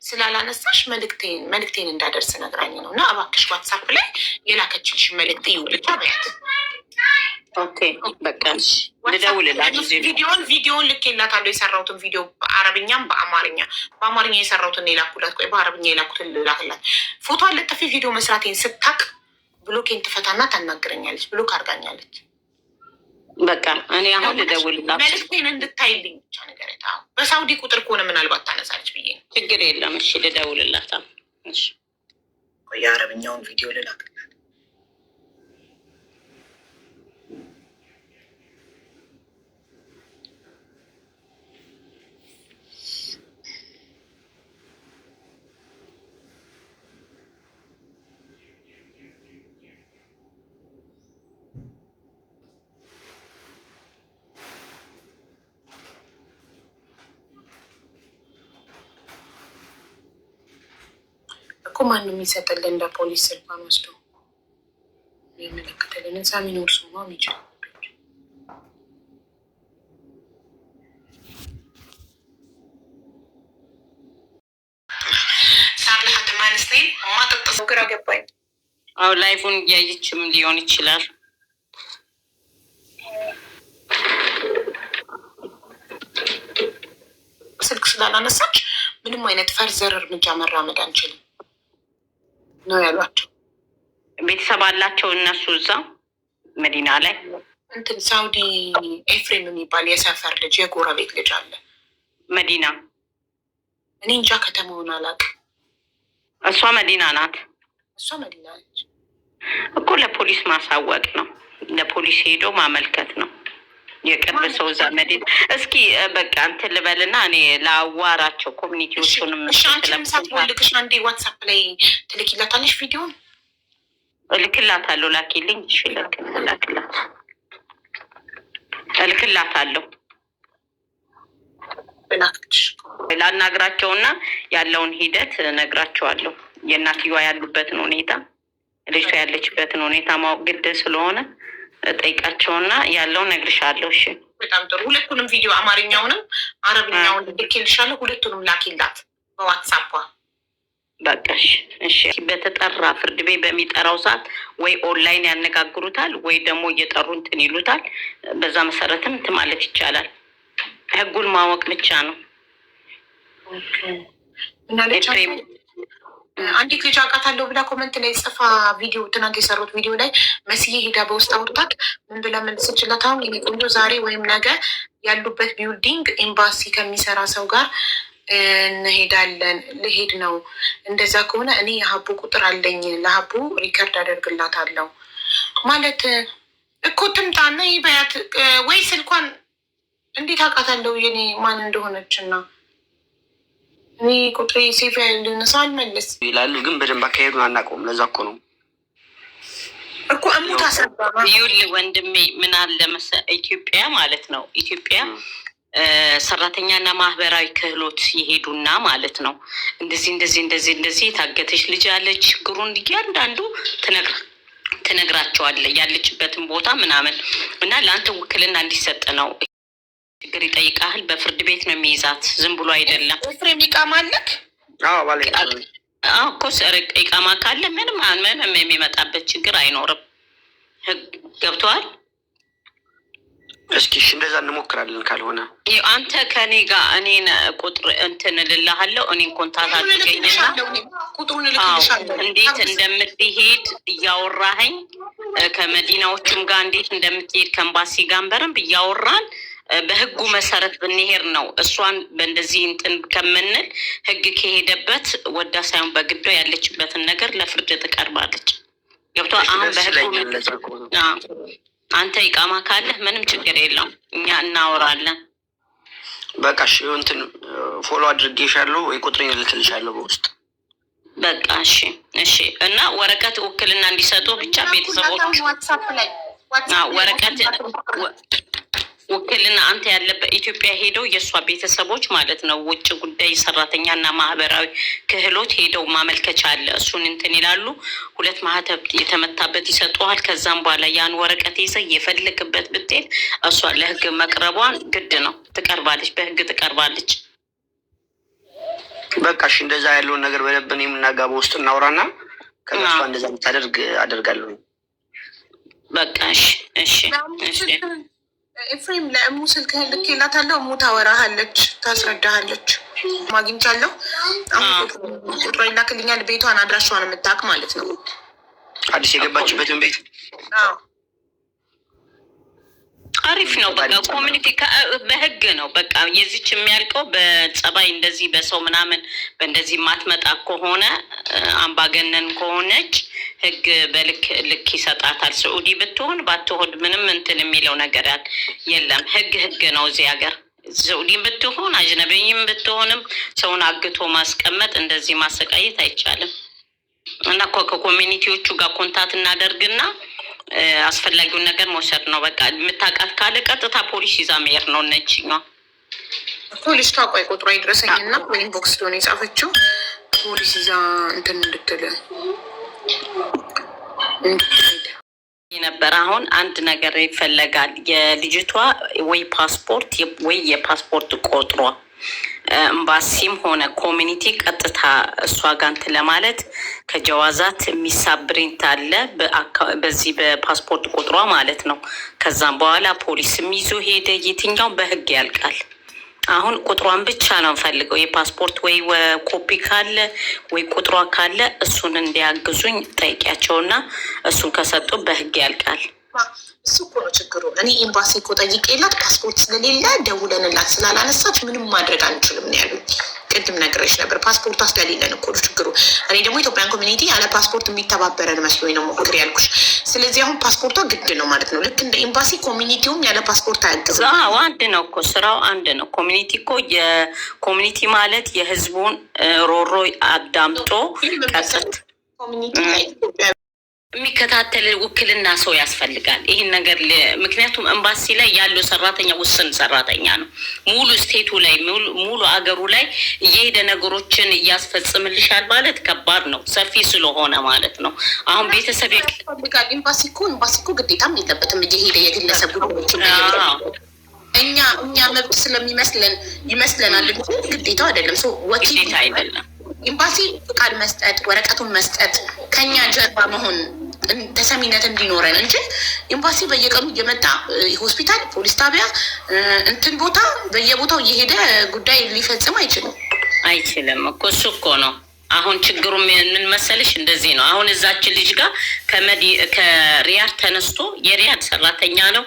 ስላላነሳሽ መልእክቴን እንዳደርስ ነግራኝ ነው እና እባክሽ ዋትሳፕ ላይ የላከችልሽ መልእክት ይውልቻ በያት። ኦኬ በቃ ልደውልላት። ቪዲዮን ልኬላታለሁ። የሰራሁትን ቪዲዮ በአረብኛም በአማርኛ የሰራሁትን የላኩላት። ቆይ በአረብኛ የላኩትን ልላክላት። ፎቶ አለጠፊ ቪዲዮ መስራቴን ስታቅ ብሎኬን ትፈታና ታናግረኛለች። ብሎክ አድርጋኛለች። በቃ እኔ አሁን ልደውልላት። መልዕክቴን እንድታይልኝ ብቻ ነገር በሳውዲ ቁጥር ከሆነ ምናልባት ታነሳለች ብዬ ነው። ችግር የለም። እሺ ልደውልላት። እሺ የአረብኛውን ቪዲዮ ልላክላት። እኮ ማንም የሚሰጥልን እንደ ፖሊስ ስልኳን ወስዶ የሚመለከተልን ህንፃ የሚኖር ሰው ነው የሚችለው። ሳርልሀት ማንስቴ ማጠጠሰው ግራ ገባኝ። አሁ ላይፉን እያየችም ሊሆን ይችላል። ስልክ ስላላነሳች ምንም አይነት ፈርዘር እርምጃ መራመድ አንችልም ነው ያሏቸው። ቤተሰብ አላቸው እነሱ እዛ መዲና ላይ እንትን ሳውዲ ኤፍሬም የሚባል የሰፈር ልጅ የጎረቤት ልጅ አለ መዲና። እኔ እንጃ ከተማውን አላውቅም። እሷ መዲና ናት። እሷ መዲና ነች እኮ። ለፖሊስ ማሳወቅ ነው፣ ለፖሊስ ሄዶ ማመልከት ነው። የቅርብ ሰው እዛ መዲና። እስኪ በቃ እንትን ልበልና እኔ ለአዋራቸው ኮሚኒቲዎቹንም ሳትወልቅሽ አንዴ ዋትሳፕ ላይ ትልኪላታለሽ ቪዲዮን? እልክላታለሁ። ላኪልኝ። እሺ እልክላታለሁ። ላናግራቸውና ያለውን ሂደት ነግራቸዋለሁ። የእናትየዋ ያሉበትን ሁኔታ፣ ልጅቷ ያለችበትን ሁኔታ ማወቅ ግድ ስለሆነ ጠይቃቸውና ያለውን ነግርሻለሁ። እሺ በጣም ጥሩ። ሁለቱንም ቪዲዮ አማርኛውንም አረብኛውን ልኬልሻለሁ። ሁለቱንም ላኪላት በዋትሳፕ በቃሽ እሺ። በተጠራ ፍርድ ቤት በሚጠራው ሰዓት ወይ ኦንላይን ያነጋግሩታል ወይ ደግሞ እየጠሩ እንትን ይሉታል። በዛ መሰረትም እንትን ማለት ይቻላል። ህጉን ማወቅ ብቻ ነው። አንዲት ልጅ አውቃታለሁ ብላ ኮመንት ላይ ጽፋ ቪዲዮ ትናንት የሰሩት ቪዲዮ ላይ መስዬ ሄዳ በውስጥ አውርታት ምን ብላ መልስችላት? አሁን የኔ ቆንጆ ዛሬ ወይም ነገ ያሉበት ቢልዲንግ ኤምባሲ ከሚሰራ ሰው ጋር እንሄዳለን። ልሄድ ነው። እንደዛ ከሆነ እኔ የሀቡ ቁጥር አለኝ፣ ለሀቡ ሪከርድ አደርግላታለሁ ማለት እኮ ትምጣና ይበያት ወይ ስልኳን እንዴት አውቃታለሁ የኔ ማን እንደሆነች እና እኔ ቁጥሬ ሴፍ ልነሳ አልመለስ ይላሉ፣ ግን በደንብ አካሄዱን አናውቀውም። ለዛ እኮ ነው እኮ እሙት አሰባ ይውል ወንድሜ ምን አለ መሰለህ ኢትዮጵያ ማለት ነው ኢትዮጵያ ሰራተኛና ማህበራዊ ክህሎት ይሄዱና ማለት ነው እንደዚህ የታገተች ልጅ ያለች ችግሩን እያንዳንዱ ትነግራቸዋለ ያለችበትን ቦታ ምናምን እና ለአንተ ውክልና እንዲሰጥ ነው። ችግር ይጠይቃል። በፍርድ ቤት ነው የሚይዛት፣ ዝም ብሎ አይደለም። ፍሬም ይቃማለክ እኮ ኢቃማ ካለ ምንም የሚመጣበት ችግር አይኖርም። ገብተዋል። እስኪ እንደዛ እንሞክራለን። ካልሆነ አንተ ከኔ ጋር እኔን ቁጥር እንትን እልልሃለሁ። እኔን ኮንታክት አድርገኝና እንዴት እንደምትሄድ እያወራኸኝ ከመዲናዎቹም ጋር እንዴት እንደምትሄድ ከኤምባሲ ጋር በደንብ እያወራን በህጉ መሰረት ብንሄድ ነው። እሷን በእንደዚህ እንትን ከምንል ህግ ከሄደበት ወዳ ሳይሆን በግዷ ያለችበትን ነገር ለፍርድ ትቀርባለች። ገብቷል። አሁን በህጉ አንተ ኢቃማ ካለህ ምንም ችግር የለውም፣ እኛ እናወራለን። በቃ እሺ፣ እንትን ፎሎ አድርጌሻለሁ ወይ ቁጥሬን እልክልሻለሁ በውስጥ። በቃ እሺ እሺ። እና ወረቀት ውክልና እንዲሰጡ ብቻ ቤተሰቦች ወረቀት ውክልና አንተ ያለበት ኢትዮጵያ ሄደው የእሷ ቤተሰቦች ማለት ነው ውጭ ጉዳይ ሰራተኛና ማህበራዊ ክህሎት ሄደው ማመልከቻ አለ። እሱን እንትን ይላሉ። 2 ማህተብ የተመታበት ይሰጠዋል። ከዛም በኋላ ያን ወረቀት ይዘህ የፈለክበት ብትሄድ እሷ ለህግ መቅረቧን ግድ ነው። ትቀርባለች፣ በህግ ትቀርባለች። በቃ እሺ፣ እንደዛ ያለውን ነገር በደንብ የምናጋባ ውስጥ እናውራና ከዛ እሷ እንደዛ የምታደርግ አደርጋለሁ። በቃ እሺ እሺ እሺ። ኤፍሬም ለእሙ ስልክህን ልኬላታለሁ። እሙ ታወራሃለች፣ ታስረዳሃለች። ማግኝቻለሁ። አሁን ቁጥሯ ይላክልኛል። ቤቷን አድራሻዋን የምታውቅ ማለት ነው። አዲስ የገባችበትን ቤት አሪፍ ነው። በቃ ኮሚኒቲ በህግ ነው በቃ የዚች የሚያልቀው በጸባይ እንደዚህ በሰው ምናምን በእንደዚህ ማትመጣ ከሆነ አምባገነን ከሆነች ህግ ልክ ይሰጣታል። ስዑዲ ብትሆን ባትሆን ምንም እንትን የሚለው ነገር የለም። ህግ ነው እዚህ ሀገር። ስዑዲም ብትሆን አጅነቢይም ብትሆንም ሰውን አግቶ ማስቀመጥ እንደዚህ ማሰቃየት አይቻልም። እና ከኮሚኒቲዎቹ ጋር ኮንታት እናደርግና አስፈላጊውን ነገር መውሰድ ነው። በቃ የምታውቃት ካለ ቀጥታ ፖሊስ ይዛ መሄድ ነው። እነችኛ ፖሊስ ታቋይ ቁጥሯ ይድረሰኝና ወይም ቦክስ ሊሆነ የጻፈችው ፖሊስ ይዛ እንትን እንድትል ነበር። አሁን አንድ ነገር ይፈለጋል። የልጅቷ ወይ ፓስፖርት ወይ የፓስፖርት ቁጥሯ ኤምባሲም ሆነ ኮሚኒቲ ቀጥታ እሷ ጋር እንትን ለማለት ከጀዋዛት የሚሳብሬንት አለ በዚህ በፓስፖርት ቁጥሯ ማለት ነው። ከዛም በኋላ ፖሊስም ይዞ ሄደ። የትኛው በህግ ያልቃል። አሁን ቁጥሯን ብቻ ነው ፈልገው የፓስፖርት ወይ ኮፒ ካለ ወይ ቁጥሯ ካለ እሱን እንዲያግዙኝ ጠይቂያቸውና እሱን ከሰጡ በህግ ያልቃል። እሱ እኮ ነው ችግሩ። እኔ ኤምባሲ እኮ ጠይቄላት ፓስፖርት ስለሌለ ደውለንላት ስላላነሳች ምንም ማድረግ አንችልም ነው ያሉኝ። ቅድም ነግሬሽ ነበር። ፓስፖርቷ ስለሌለን እኮ ነው ችግሩ። እኔ ደግሞ ኢትዮጵያን ኮሚኒቲ ያለ ፓስፖርት የሚተባበረን መስሎኝ ነው ሞክር ያልኩሽ። ስለዚህ አሁን ፓስፖርቷ ግድ ነው ማለት ነው። ልክ እንደ ኤምባሲ ኮሚኒቲውም ያለ ፓስፖርት አያግዝም። አንድ ነው እኮ ስራው አንድ ነው። ኮሚኒቲ እኮ የኮሚኒቲ ማለት የህዝቡን ሮሮ አዳምጦ ቀጥት ኮሚኒቲ ላይ የሚከታተል ውክልና ሰው ያስፈልጋል። ይህን ነገር ምክንያቱም ኤምባሲ ላይ ያለው ሰራተኛ ውስን ሰራተኛ ነው። ሙሉ ስቴቱ ላይ ሙሉ አገሩ ላይ እየሄደ ነገሮችን እያስፈጽምልሻል ማለት ከባድ ነው፣ ሰፊ ስለሆነ ማለት ነው። አሁን ቤተሰብ ያስፈልጋል። ኤምባሲ እኮ ግዴታም የለበትም እየሄደ የግለሰብ ጉዳዮችን እኛ መብት ስለሚመስለን ይመስለናል። ግዴታው አይደለም። ሰው ወኪል አይደለም ኤምባሲ ፍቃድ መስጠት፣ ወረቀቱን መስጠት፣ ከኛ ጀርባ መሆን ተሰሚነት እንዲኖረን እንጂ ኤምባሲ በየቀኑ እየመጣ ሆስፒታል፣ ፖሊስ ጣቢያ እንትን ቦታ በየቦታው እየሄደ ጉዳይ ሊፈጽም አይችልም እኮ እሱ እኮ ነው አሁን ችግሩ ምን መሰልሽ? እንደዚህ ነው። አሁን እዛችን ልጅ ጋር ከሪያድ ተነስቶ የሪያድ ሰራተኛ ነው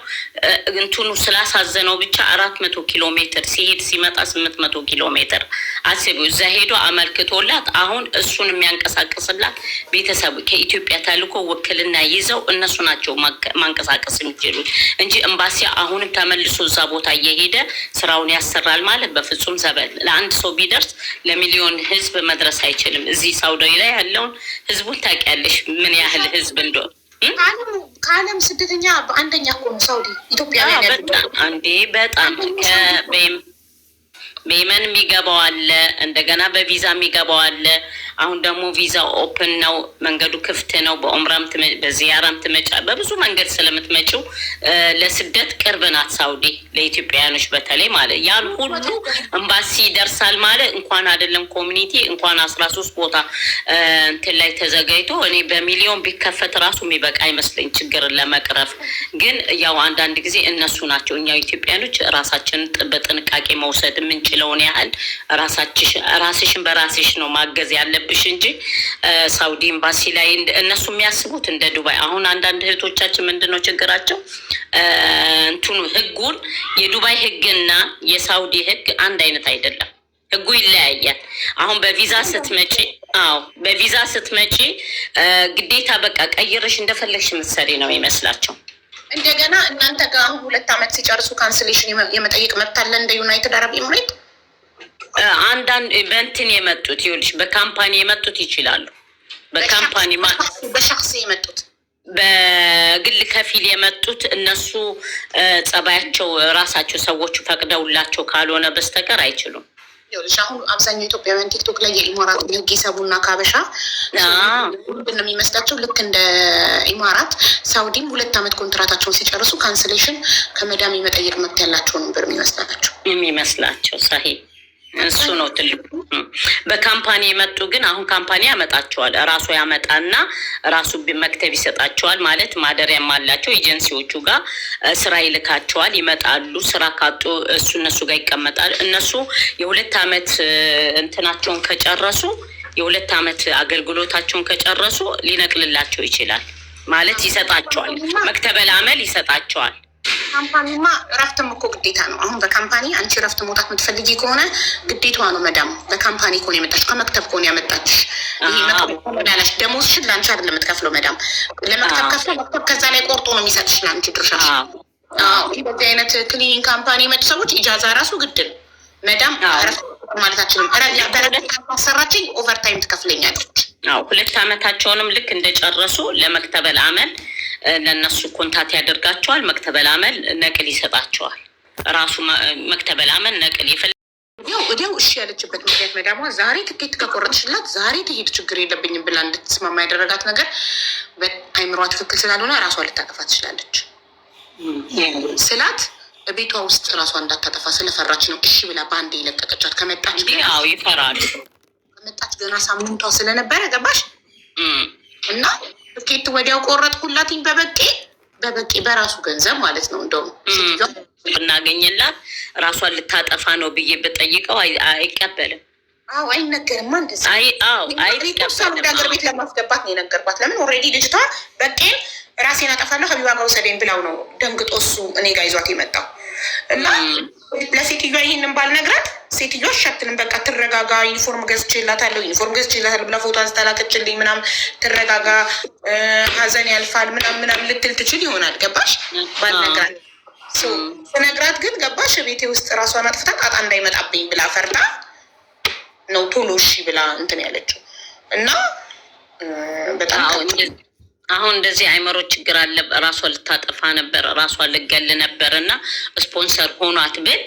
እንትኑ ስላሳዘነው ብቻ 400 ኪሎ ሜትር ሲሄድ ሲመጣ 800 ኪሎ ሜትር አስቢው። እዛ ሄዶ አመልክቶላት አሁን እሱን የሚያንቀሳቅስላት ቤተሰቡ ከኢትዮጵያ ተልኮ ውክልና ይዘው እነሱ ናቸው ማንቀሳቀስ የሚችሉት እንጂ ኤምባሲ አሁንም ተመልሶ እዛ ቦታ እየሄደ ስራውን ያሰራል ማለት በፍጹም ዘበል። ለአንድ ሰው ቢደርስ ለሚሊዮን ህዝብ መድረስ አይችልም። እዚህ ሳውዲ ላይ ያለውን ህዝቡን ታውቂያለሽ ምን ያህል ህዝብ እንደሆነ። ከዓለም ስደተኛ በአንደኛ እኮ ነው ሳውዲ ኢትዮጵያውያን በጣም አንዴ በጣም በየመን የሚገባው አለ፣ እንደገና በቪዛ የሚገባው አለ። አሁን ደግሞ ቪዛ ኦፕን ነው፣ መንገዱ ክፍት ነው። በኦምራም በዚያራም ትመጫ በብዙ መንገድ ስለምትመጪው ለስደት ቅርብ ናት ሳውዲ ለኢትዮጵያውያኖች በተለይ ማለት ያን ሁሉ ኤምባሲ ይደርሳል ማለት እንኳን አይደለም ኮሚኒቲ እንኳን 13 ቦታ እንትን ላይ ተዘጋጅቶ እኔ በሚሊዮን ቢከፈት ራሱ የሚበቃ አይመስለኝ ችግርን ለመቅረፍ። ግን ያው አንዳንድ ጊዜ እነሱ ናቸው እኛው ኢትዮጵያኖች ራሳችንን በጥንቃቄ መውሰድ የምንችለውን ያህል ራስሽን በራስሽ ነው ማገዝ ያለብሽ እንጂ ሳውዲ ኤምባሲ ላይ እነሱ የሚያስቡት እንደ ዱባይ። አሁን አንዳንድ እህቶቻችን ምንድነው ችግራቸው? እንትኑ ህጉን የዱባይ ህግና የሳውዲ ህግ አንድ አይነት አይደለም። ህጉ ይለያያል። አሁን በቪዛ ስትመጪ ግዴታ በቃ ቀይረሽ እንደፈለግሽ የምትሰሪ ነው ይመስላቸው። እንደገና እናንተ ጋር አሁን 2 ዓመት ሲጨርሱ ካንስሌሽን የመጠየቅ መብት አለ እንደ ዩናይትድ አረብ ኤምሬት። አንዳንድ በእንትን የመጡት ይኸውልሽ በካምፓኒ የመጡት ይችላሉ። በካምፓኒ በሸክስ የመጡት በግል ከፊል የመጡት እነሱ ጸባያቸው ራሳቸው ሰዎቹ ፈቅደውላቸው ካልሆነ በስተቀር አይችሉም። ይኸውልሽ አሁን አብዛኛው ኢትዮጵያውያን ቲክቶክ ላይ የኢማራት ህግ ይሰቡና ካበሻ ምንድን ነው የሚመስላቸው? ልክ እንደ ኢማራት ሳውዲም 2 ዓመት ኮንትራታቸውን ሲጨርሱ ካንስሌሽን ከመዳም የመጠየቅ መብት ያላቸው ነበር የሚመስላቸው ሳሂ እሱ ነው ትልቁ። በካምፓኒ የመጡ ግን አሁን ካምፓኒ ያመጣቸዋል። ራሱ ያመጣና ራሱ መክተብ ይሰጣቸዋል። ማለት ማደሪያም አላቸው። ኤጀንሲዎቹ ጋር ስራ ይልካቸዋል። ይመጣሉ። ስራ ካጡ እነሱ ጋር ይቀመጣል። እነሱ የ2 ዓመት እንትናቸውን ከጨረሱ የ2 ዓመት አገልግሎታቸውን ከጨረሱ ሊነቅልላቸው ይችላል። ማለት ይሰጣቸዋል። መክተበል አመል ይሰጣቸዋል። ካምፓኒማ እረፍትም እኮ ግዴታ ነው። አሁን በካምፓኒ አንቺ እረፍት መውጣት የምትፈልጊ ከሆነ ግዴታዋ ነው። መዳም በካምፓኒ ከሆነ የመጣች ከመክተብ ከሆነ ያመጣች ይሄ መክተብ ደሞዝሽን ለአንቺ አይደለም የምትከፍለው መዳም። ለመክተብ ከፍለው መክተብ ከዛ ላይ ቆርጦ ነው የሚሰጥሽ ለአንቺ ድርሻሽ። በዚህ አይነት ክሊኒንግ ካምፓኒ የመጡ ሰዎች ኢጃዛ ራሱ ግድ ነው። መዳም እረፍት ማለታችንም ሰራችኝ ኦቨርታይም ትከፍለኛለች። 2 ዓመታቸውንም ልክ እንደጨረሱ ለመክተበል አመል ለነሱ ኮንታት ያደርጋቸዋል። መክተበል አመል ነቅል ይሰጣቸዋል። ራሱ መክተበል አመል ነቅል ወዲያው እሺ ያለችበት ምክንያት መዳሟ ዛሬ ትኬት ከቆረጥሽላት ዛሬ ትሄድ ችግር የለብኝም ብላ እንድትስማማ ያደረጋት ነገር በአይምሯ ትክክል ስላልሆነ ራሷ ልታጠፋ ትችላለች ስላት ቤቷ ውስጥ ራሷ እንዳታጠፋ ስለፈራች ነው እሺ ብላ በአንድ የለቀቀቻት። ከመጣች ይፈራሉ። ከመጣች ገና ሳምንቷ ስለነበረ ገባሽ እና ትኬት ወዲያው ቆረጥኩላትኝ በበቂ በራሱ ገንዘብ ማለት ነው። እንደውም እናገኘላት ራሷን ልታጠፋ ነው ብዬ ብጠይቀው አይቀበልም። አይነገርማ እንደዛ። ወደ ሀገር ቤት ለማስገባት ነው የነገርኳት። ለምን ኦልሬዲ ልጅቷ በቄን ራሴን አጠፋለሁ ሀቢባ ጋር ውሰደኝ ብላው ነው ደንግጦ እሱ እኔ ጋር ይዟት የመጣው እና ለሴትዮዋ ይህንን ባልነግራት ሴትዮዋ ሸትንም በቃ ትረጋጋ፣ ዩኒፎርም ገዝቼላታለሁ ብላ ፎቶ አንስታላከችልኝ ምናምን ትረጋጋ፣ ሀዘን ያልፋል ምናምን ልትል ትችል ይሆናል። ገባሽ? ባልነግራት ስነግራት ግን ገባሽ ቤቴ ውስጥ ራሷን አጥፍታ ጣጣ እንዳይመጣብኝ ብላ ፈርታ ነው ቶሎ እሺ ብላ እንትን ያለችው እና በጣም አሁን እንደዚህ አይመሮ ችግር አለ። ራሷን ልታጠፋ ነበር፣ ራሷን ልገል ነበር እና ስፖንሰር ሆኗት ብል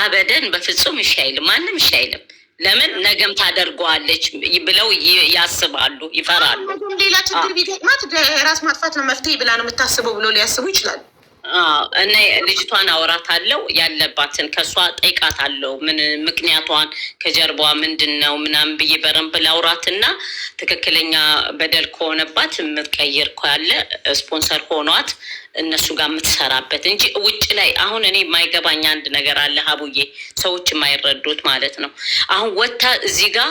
አበደን በፍጹም እሺ አይልም። ማንም እሺ አይልም። ለምን ነገም ታደርገዋለች ብለው ያስባሉ፣ ይፈራሉ። ሌላ ችግር ቢገጥማት ራስ ማጥፋት ነው መፍትሄ ብላ ነው የምታስበው ብሎ ሊያስቡ ይችላሉ። እኔ ልጅቷን አወራታለሁ ያለባትን ከሷ ጠይቃታለሁ። ምን ምክንያቷን ከጀርባዋ ምንድነው ምናምን ብዬ በረንብ ላውራትና ትክክለኛ በደል ከሆነባት የምትቀይር ካለ ስፖንሰር ሆኗት እነሱ ጋር የምትሰራበት እንጂ ውጭ ላይ አሁን እኔ የማይገባኝ አንድ ነገር አለ ሀቡዬ፣ ሰዎች የማይረዱት ማለት ነው። አሁን ወታ እዚህ ጋር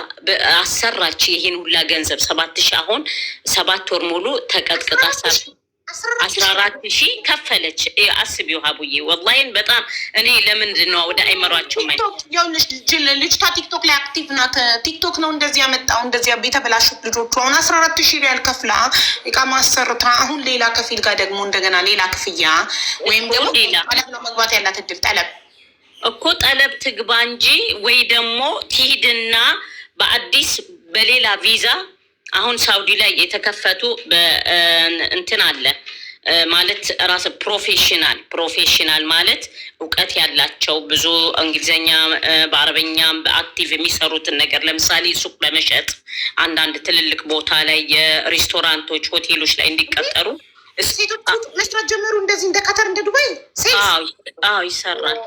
አሰራች ይሄን ሁላ ገንዘብ 7,000 አሁን 7 ወር ሙሉ ተቀጥቅጣ 14,000 ከፈለች። አስቢው ሀቡዬ፣ ወላሂን በጣም እኔ ለምንድን ነው ወደ አይመሯቸው ልጅቷ ቲክቶክ ላይ አክቲቭ ናት። ቲክቶክ ነው እንደዚህ ያመጣው እንደዚህ የተበላሹት ልጆቹ። አሁን 14,000 ሪያል ከፍላ እቃ ማሰርታ አሁን ሌላ ከፊል ጋር ደግሞ እንደገና ሌላ ክፍያ ወይም ደግሞ ጠለብ ነው መግባት ያላት እድል ጠለብ እኮ ጠለብ ትግባ እንጂ ወይ ደግሞ ትሂድና በአዲስ በሌላ ቪዛ አሁን ሳውዲ ላይ የተከፈቱ እንትን አለ ማለት ራስ ፕሮፌሽናል ማለት እውቀት ያላቸው ብዙ እንግሊዝኛ በአረበኛ በአክቲቭ የሚሰሩትን ነገር ለምሳሌ ሱቅ በመሸጥ አንዳንድ ትልልቅ ቦታ ላይ የሬስቶራንቶች ሆቴሎች ላይ እንዲቀጠሩ ሴቶች መስራት ጀመሩ። እንደዚህ እንደ ካታር እንደ ዱባይ ይሰራል።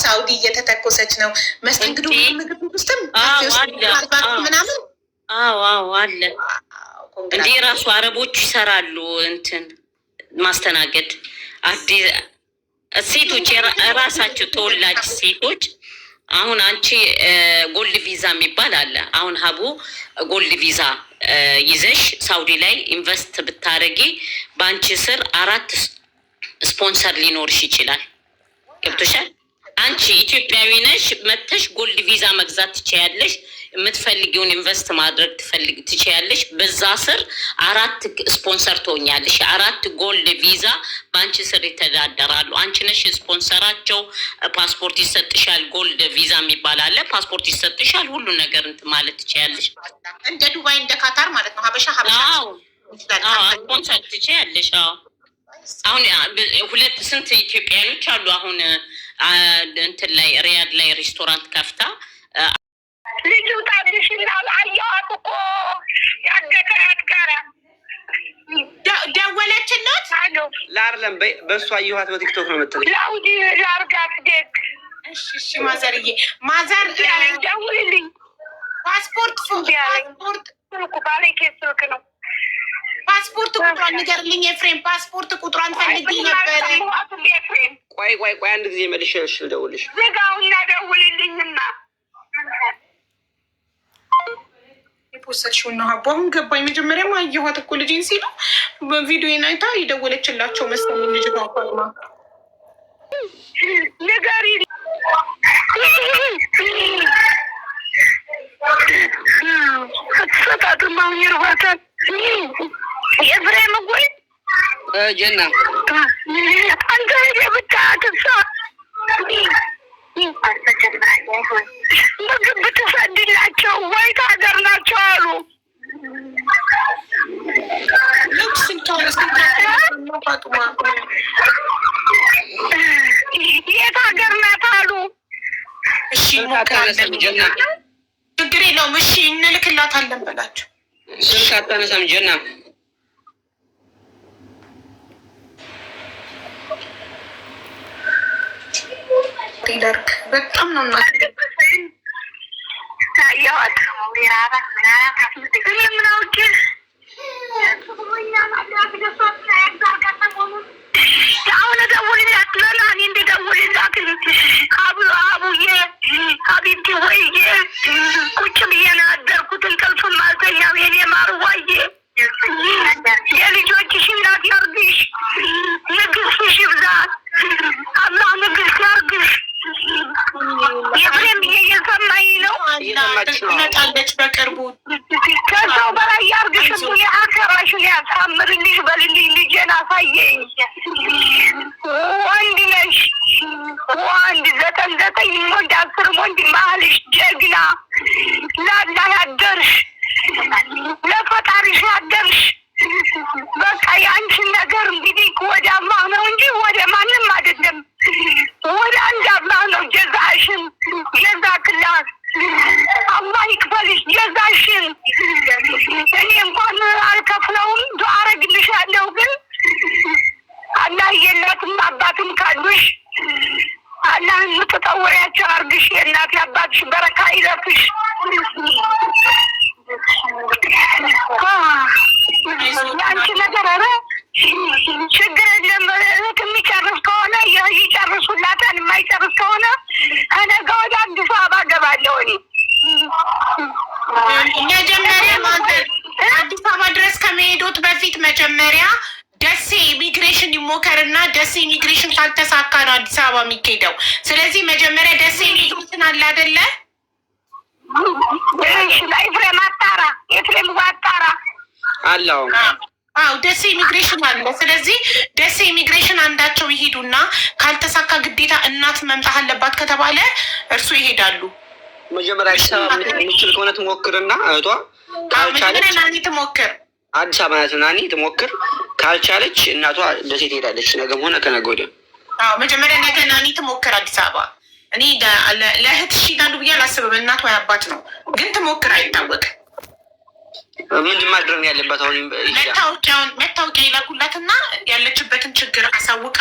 ሳውዲ እየተተኮሰች ነው። መስተንግዶ ምግብ ውስጥም ምናምን አለ እንዴ ራሱ አረቦች ይሰራሉ። እንትን ማስተናገድ ሴቶች ራሳቸው ተወላጅ ሴቶች። አሁን አንቺ ጎልድ ቪዛ የሚባል አለ። አሁን ሀቡ ጎልድ ቪዛ ይዘሽ ሳውዲ ላይ ኢንቨስት ብታረጊ በአንቺ ስር 4 ስፖንሰር ሊኖርሽ ይችላል። ገብቶሻል? አንቺ ኢትዮጵያዊ ነሽ፣ መተሽ ጎልድ ቪዛ መግዛት ትችያለሽ። የምትፈልጊውን ኢንቨስት ማድረግ ትችያለሽ። በዛ ስር 4 ስፖንሰር ትሆኛለሽ። 4 ጎልድ ቪዛ በአንቺ ስር ይተዳደራሉ። አንቺ ነሽ ስፖንሰራቸው። ፓስፖርት ይሰጥሻል። ጎልድ ቪዛ የሚባል አለ። ፓስፖርት ይሰጥሻል። ሁሉ ነገር እንትን ማለት ትችያለሽ። እንደ ዱባይ እንደ ካታር ማለት ነው። ሀበሻ ስፖንሰር ትችያለሽ። አሁን ስንት ኢትዮጵያኖች አሉ አሁን እንትን ላይ ሪያድ ላይ ሬስቶራንት ከፍታ ልጁ ታድሽናል። አየዋት እኮ ያደከያት ጋራ ደወለችለት። ለአርለም በእሱ አየኋት በቲክቶክ ነው መጥተው ላውዲ ላርጋት ደግ እሺ ማዘርዬ ማዘር ደውልልኝ። ፓስፖርት ስልኩ ባለኬ ስልክ ነው። ፓስፖርት ቁጥሯን ንገርልኝ ኤፍሬም። ፓስፖርት ቁጥሯን ፈልጌ ነበር። ቆይ አንድ ጊዜ መልሼ ልደውልልሽ። ዝጋውና ደውልልኝና የፖሰትሽውን ነው ሀቡ። አሁን ገባኝ። መጀመሪያም አየኋት እኮ ልጅን ሲሉ በቪዲዮ አይታ የደወለችላቸው መሰለኝ። ልጅ ባፋማ ንገሪ ሰጣጥማው ይርባታል። የፍሬም ጎይ ጀና አንተ ብታትሳ ምግብ ብትሰድላቸው ወይ ከሀገር ናቸው አሉ። የት ሀገር ናት አሉ። እሺ ችግር የለውም። እሺ እንልክላታለን በላቸው። ስልክ አታነሳም ጀና። ቴለርክ በጣም ነው እናት ያዋት አሁን ደውልላት ለላኔ እንደደውልላት አቡዬ ሀቢብቲ ሆይዬ ቁጭ ብዬ ነው ያደርኩት። እንቅልፍም አልተኛም። የኔ ማርዋዬ የልጆችሽ እናት ያርግሽ፣ ንግስትሽ ይብዛ። አላህ ንግስት ያርግሽ። የፍሬም እየሰማኝ ነው። ትመጣለች በቅርቡ። ከሰው በላይ ያርግሽ። የአከራሽን ያሳምርልሽ በልልኝ። ልጄን አሳየኝ። ወንድ ነሽ፣ ወንድ 9 ወንድ 10 ወንድ መሀልሽ ጀግና፣ ለአላህ ያደርሽ፣ ለፈጣሪሽ ያደርሽ። በቃ የአንቺን ነገር እንግዲህ ወደ አላህ ነው እንጂ ወደ ማንም አይደለም። ወደ አንድ አላህ ነው። ጀዛሽን ጀዛክላህ አላህ ይክፈልሽ ጀዛሽን። እኔ እንኳን አልከፍለውም፣ ዱዓ አረግልሻለሁ። ግን አላህ የላትም አባት ይስጥሽ፣ የእናት አባትሽ በረካ ይለፍሽ። የአንቺ ነገር ኧረ ችግር የለም። የሚጨርስ ከሆነ ይጨርሱላታል፣ የማይጨርስ ከሆነ ከነገ ወደ አዲስ አበባ ገባለሁ እኔ። መጀመሪያ አዲስ አበባ ድረስ ከመሄዶት በፊት መጀመሪያ ደሴ ኢሚግሬሽን ይሞከርና ደሴ ኢሚግሬሽን ካልተሳካ ነው አዲስ አበባ የሚኬደው። ስለዚህ መጀመሪያ ደሴ ኢሚግሬሽን አለ አይደለ? ኤፍሬም አጣራ፣ ኤፍሬም አጣራ አለው። አዎ ደሴ ኢሚግሬሽን አለ። ስለዚህ ደሴ ኢሚግሬሽን አንዳቸው ይሄዱና ካልተሳካ ግዴታ እናት መምጣት አለባት ከተባለ እርሱ ይሄዳሉ። መጀመሪያ አዲስ አበባ የምትችል ከሆነ ትሞክርና እህቷ ካልቻለች ናኒ ትሞክር። አዲስ አበባ ናት ናኒ ትሞክር። ካልቻለች እናቷ ደሴ ትሄዳለች፣ ነገም ሆነ ከነገ ወዲያ። አዎ መጀመሪያ ነገ ናኒ ትሞክር አዲስ አበባ። እኔ ለእህት እሺ ይላሉ ብዬ አላስብም። እናት ወይ አባት ነው ግን ትሞክር፣ አይታወቅም። ምንድን ማድረግ ያለባት አሁን? መታወቂያ ይላኩላትና ያለችበትን ችግር አሳውቃ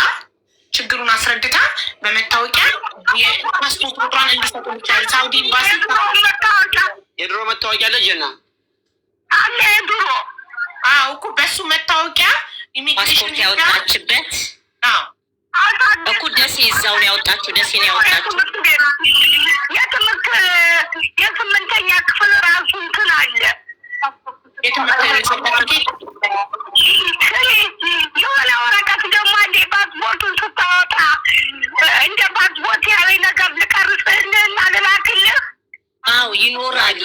ችግሩን አስረድታ በመታወቂያ የፓስፖርት ቁጥሯን እንዲሰጡ ይቻላል። ሳውዲ ኤምባሲ የድሮ መታወቂያ አለ ጀና አለ የድሮ እኮ በሱ መታወቂያ ፓስፖርት ያወጣችበት እኮ ደሴ እዛው ነው ያወጣችሁ። ደሴ ነው ያወጣችሁ። የስምንተኛ ክፍል ራሱ እንትን አለ የሆነ ወረቀት ደግሞ አንዴ ፓስፖርቱን ስታወጣ እንደ ፓስፖርት ያለ ነገር ልቀርጽልህና ልላክልህ። አዎ ይኖራል።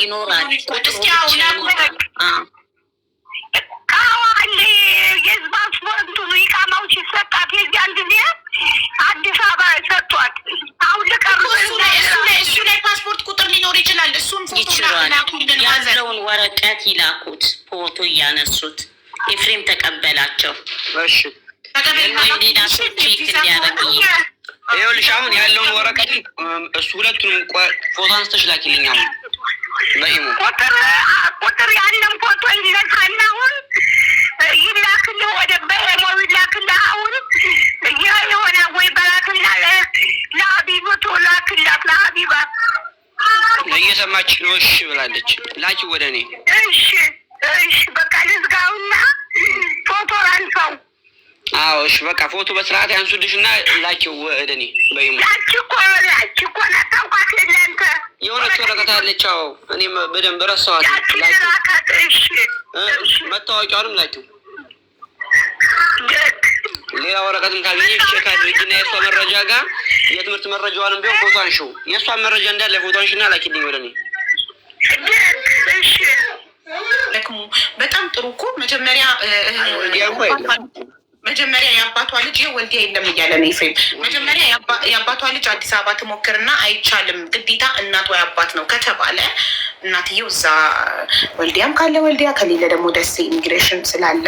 አዋል የህዝብ ፓስፖርቱን ኢቃማው ሲሰጣት የዚያን ጊዜ አዲስ አበባ ሰጧት። አሁን ልቀርጽልህ እሱ ላይ ፓስፖርት ቁጥር ሊኖር ይችላል። እሱን ያለውን ወረቀት ይላኩት፣ ፎቶ እያነሱት ኤፍሬም ተቀበላቸው። እሺ ሌላ ሰው ቼክ እንዲያደርግ ይኸውልሽ አሁን ያለውን ወረቀት እሱ ሁለቱንም ፎቶ አንስተሽ ላኪልኝ። አሁን በኢሞ ቁጥር ያንን ፎቶ ይነሳና አሁን ይላክልህ፣ ወደ በኢሞ ይላክልህ። አሁን የሆነ ወይ በላክና ለሀቢበቱ ላክላት። ለሀቢባ እየሰማች ነው። እሺ ብላለች። ላኪ ወደ እኔ። እሺ በቃ ልዝጋውና ፎቶ አንሳው። አዎ እሺ በቃ ፎቶ በስርዓት ያንሱልሽና ላኪው ወደ እኔ በኢሞ። ላኪ እኮ ናታውቃት የለንተ የሆነች ወረቀት አለች። አዎ እኔም በደንብ ረሳኋት። መታወቂያውንም ላኪው። ሌላ ወረቀትም ካገኘሽ ቼክ አድርጊና የእሷ መረጃ ጋር የትምህርት መረጃዋንም ቢሆን ፎቶ አንሺው። የእሷን መረጃ እንዳለ ፎቶ አንሺና ላኪልኝ ወደ እኔ። ለክሙ በጣም ጥሩ እኮ መጀመሪያ የአባቷ ልጅ ወልዲያ የለም እያለ ነው ኤፍሬም። መጀመሪያ የአባቷ ልጅ አዲስ አበባ ትሞክርና አይቻልም ግዴታ እናት ወይ አባት ነው ከተባለ እናትየው እዛ ወልዲያም ካለ ወልዲያ ከሌለ ደግሞ ደሴ ኢሚግሬሽን ስላለ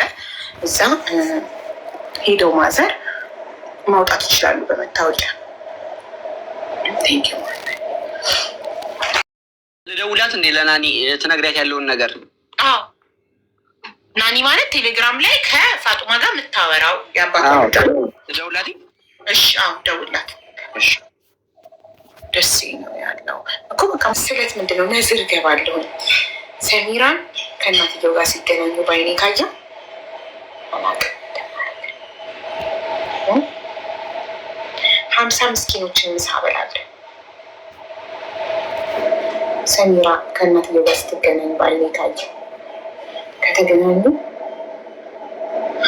እዛ ሄደው ማዘር ማውጣት ይችላሉ በመታወቂያ። ልደውላት እንዴ ለናኒ ትነግሪያት ያለውን ነገር? አዎ ናኒ ማለት ቴሌግራም ላይ ከፋጡማ ጋር የምታወራው የአባቷ ልደውላት? እሺ አዎ ደውላት። እሺ ደስ ነው ያለው እኮ በቃ ስለት ምንድነው ነዝር ገባለሁ። ሰሚራን ከእናትየው ጋር ሲገናኙ ባይኔ ካየው አላውቅም። 50 ምስኪኖችን ምሳ በላለሁ። ሰሚራ ከእናትየው ጋር ስትገናኝ ባይኔ ካየው ከተገናኙ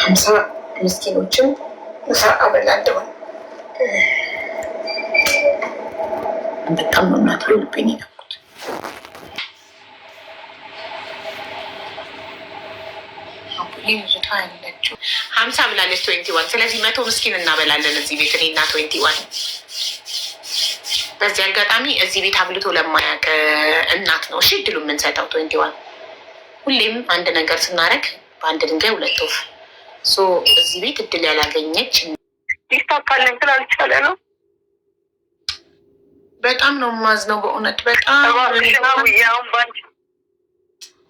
50 ምስኪኖችን ምሳ አበላለሁ። በጣም ነው እናት ልቤን የነኩት። ልጅቷ ያለችው 50 ብላለች 21። ስለዚህ 100 ምስኪን እናበላለን እዚህ ቤት እኔና 21። በዚህ አጋጣሚ እዚህ ቤት አብልቶ ለማያውቅ እናት ነው እሺ እድሉ የምንሰጠው 21። ሁሌም አንድ ነገር ስናደርግ በአንድ ድንጋይ ሁለት ወፍ። እዚህ ቤት እድል ያላገኘች ይስታካለን ስላልቻለ ነው። በጣም ነው የማዝነው በእውነት በጣም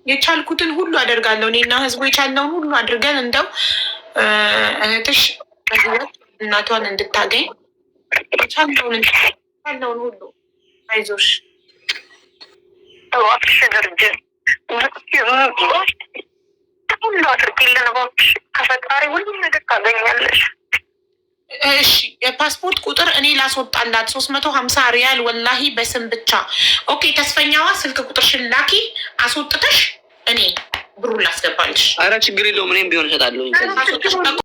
የቻልኩትን ሁሉ አደርጋለሁ። እኔና ህዝቡ የቻልነውን ሁሉ አድርገን እንደው እህትሽ በህይወት እናቷን እንድታገኝ የቻልነውን ሁሉ አይዞሽ እባክሽ ድርጅት ሁሉ አድርጊልን እባክሽ። ከፈጣሪ ሁሉም ነገር ታገኛለሽ። እሺ የፓስፖርት ቁጥር እኔ ላስወጣላት 350 ሪያል ወላሂ በስም ብቻ። ኦኬ ተስፈኛዋ ስልክ ቁጥርሽን ላኪ አስወጥተሽ እኔ ብሩን ላስገባልሽ። ኧረ ችግር የለውም እኔም ቢሆን እሰጣለሁ።